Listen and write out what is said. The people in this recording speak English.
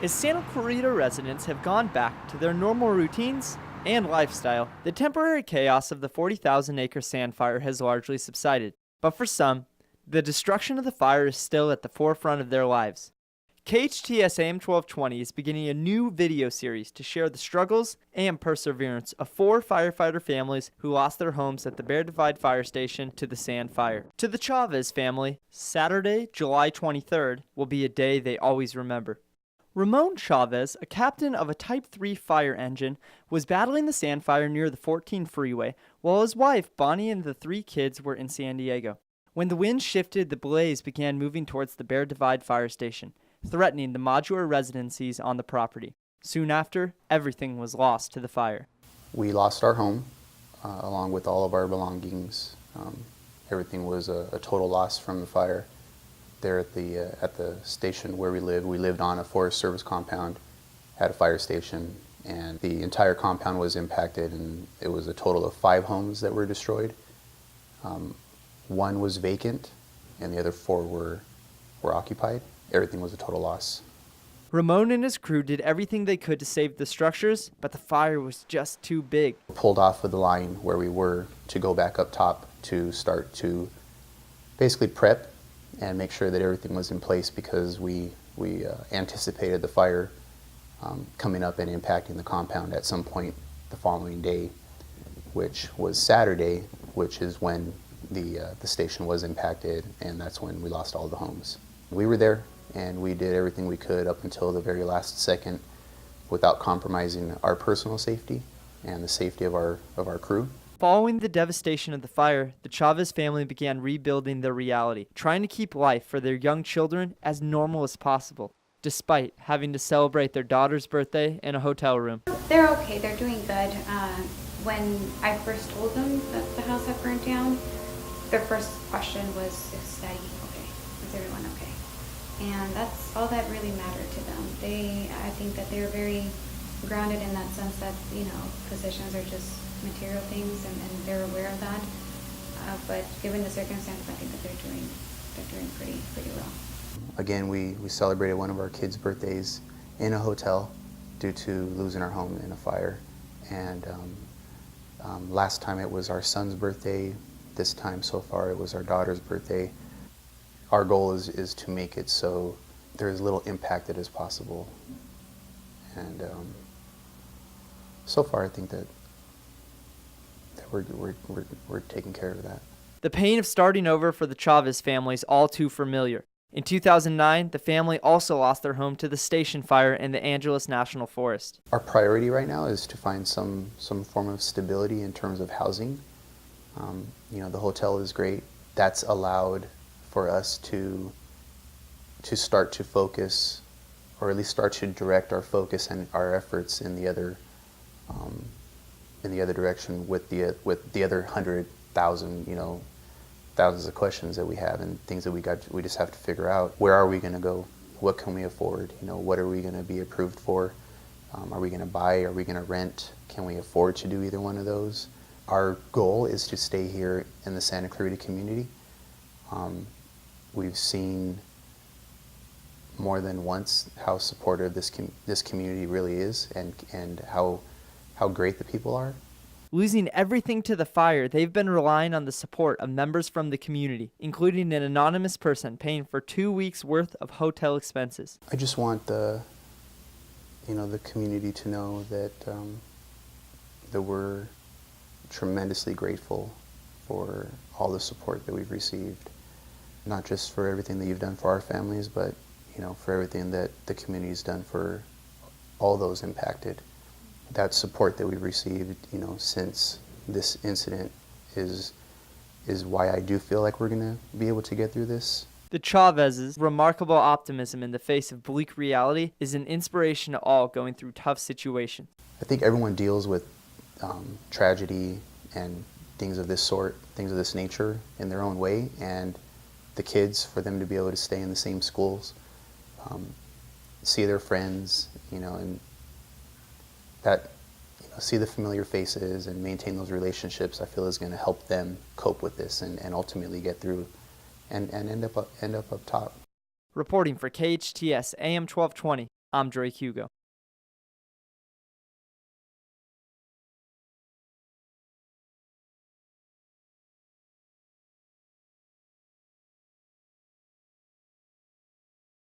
As Santa Clarita residents have gone back to their normal routines and lifestyle, the temporary chaos of the 40,000-acre sand fire has largely subsided. But for some, the destruction of the fire is still at the forefront of their lives. KHTS AM 1220 is beginning a new video series to share the struggles and perseverance of 4 firefighter families who lost their homes at the Bear Divide Fire Station to the sand fire. To the Chavez family, Saturday, July 23rd will be a day they always remember. Ramon Chavez, a captain of a Type 3 fire engine, was battling the sand fire near the 14 freeway while his wife, Bonnie, and the 3 kids were in San Diego. When the wind shifted, the blaze began moving towards the Bear Divide Fire Station, threatening the modular residencies on the property. Soon after, everything was lost to the fire. We lost our home, along with all of our belongings. Everything was a total loss from the fire. There at the station where we lived on a Forest Service compound, had a fire station, and the entire compound was impacted, and it was a total of 5 homes that were destroyed. 1 was vacant, and the other 4 were occupied. Everything was a total loss. Ramon and his crew did everything they could to save the structures, but the fire was just too big. Pulled off of the line where we were to go back up top to start to basically prep and make sure that everything was in place, because we anticipated the fire coming up and impacting the compound at some point the following day, which was Saturday, which is when the station was impacted, and that's when we lost all the homes. We were there, and we did everything we could up until the very last second without compromising our personal safety and the safety of our crew. Following the devastation of the fire, the Chavez family began rebuilding their reality, trying to keep life for their young children as normal as possible, despite having to celebrate their daughter's birthday in a hotel room. They're okay, they're doing good. When I first told them that the house had burnt down, their first question was, is Daddy okay? Is everyone okay? And that's all that really mattered to them. I think that they're very grounded in that sense that, possessions are just material things, and they're aware of that. But given the circumstances, I think that they're doing pretty well. Again, we celebrated one of our kids' birthdays in a hotel due to losing our home in a fire. And last time it was our son's birthday. This time so far it was our daughter's birthday. Our goal is to make it so there's as little impacted as possible. And so far I think that we're taking care of that. The pain of starting over for the Chavez family is all too familiar. In 2009, the family also lost their home to the station fire in the Angeles National Forest. Our priority right now is to find some form of stability in terms of housing. The hotel is great. That's allowed for us to start to focus, or at least start to direct our focus and our efforts in the other direction with the other 100,000, thousands of questions that we have and things that we just have to figure out. Where are we going to go? What can we afford? What are we going to be approved for? Are we going to buy? Are we going to rent? Can we afford to do either one of those? Our goal is to stay here in the Santa Clarita community. We've seen more than once how supportive this community really is, and how great the people are. Losing everything to the fire, they've been relying on the support of members from the community, including an anonymous person paying for 2 weeks' worth of hotel expenses. I just want the community to know that we're tremendously grateful for all the support that we've received, not just for everything that you've done for our families, but for everything that the community's done for all those impacted. That support that we've received, since this incident is why I do feel like we're going to be able to get through this. The Chavez's remarkable optimism in the face of bleak reality is an inspiration to all going through tough situations. I think everyone deals with tragedy and things of this sort, things of this nature in their own way, and the kids, for them to be able to stay in the same schools, see their friends, and that, see the familiar faces and maintain those relationships, I feel is going to help them cope with this and ultimately get through and end up up top. Reporting for KHTS AM 1220, I'm Drake Hugo.